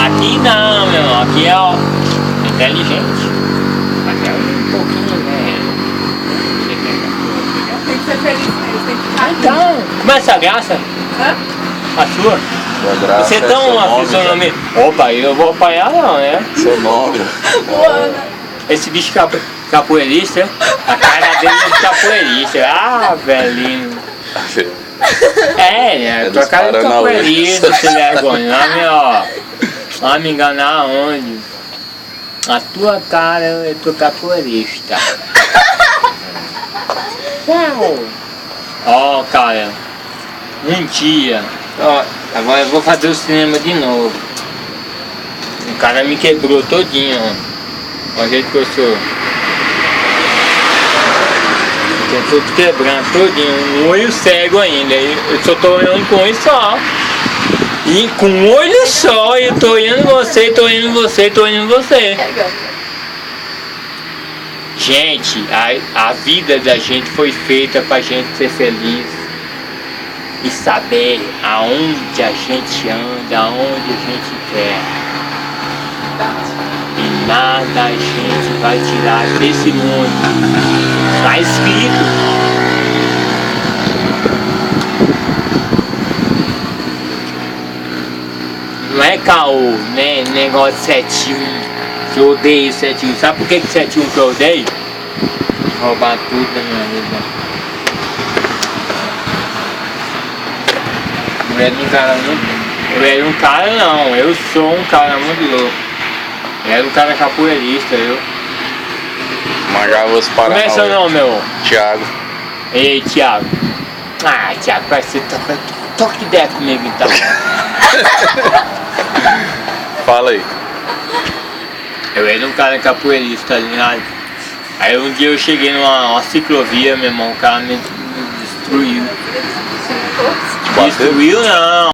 Aqui não, meu irmão. Aqui é ó, inteligente. Aqui é um pouquinho, né? Tem que ser feliz mesmo, tem que ficar Então, como é essa graça? Hã? A sua? Sua graça Você é é tão seu uma nome, fisionomia. Opa, eu vou apanhar não, né? Seu nome. Luana. Esse bicho capoeirista, a cara dele é de capoeirista. Ah, velhinho. É tua dos cara de Paranauê. capoeirista, sem vergonha. Ó, vai me enganar aonde? A tua cara é tua capoeirista. Ó, cara, um dia, ó, agora eu vou fazer o cinema de novo. O cara me quebrou todinho, ó. Olha o jeito que eu sou. Eu tô te quebrando todinho, um olho cego ainda. Eu só tô olhando com um olho só. E com um olho só, eu tô olhando você, tô olhando você, tô olhando você. Gente, a vida da gente foi feita pra gente ser feliz e saber aonde a gente anda, aonde a gente quer. E nada a gente vai tirar desse mundo. Está escrito. Não é caô, né? Negócio de 71. Que eu odeio 71. Sabe por que 71 que eu odeio? Roubar tudo da minha vida. Eu era um cara muito. Eu era um cara não, eu sou um cara muito louco. Eu era um cara capoeirista, eu. Manjava os Como é seu Paranauê. nome, meu? Thiago. Ei, Thiago. Ah, Thiago, vai ser toque ideia comigo então. Fala aí. Eu era um cara capoeirista, tá ligado? Aí um dia eu cheguei numa ciclovia, meu irmão, o cara me destruiu. Bateu? Destruiu não.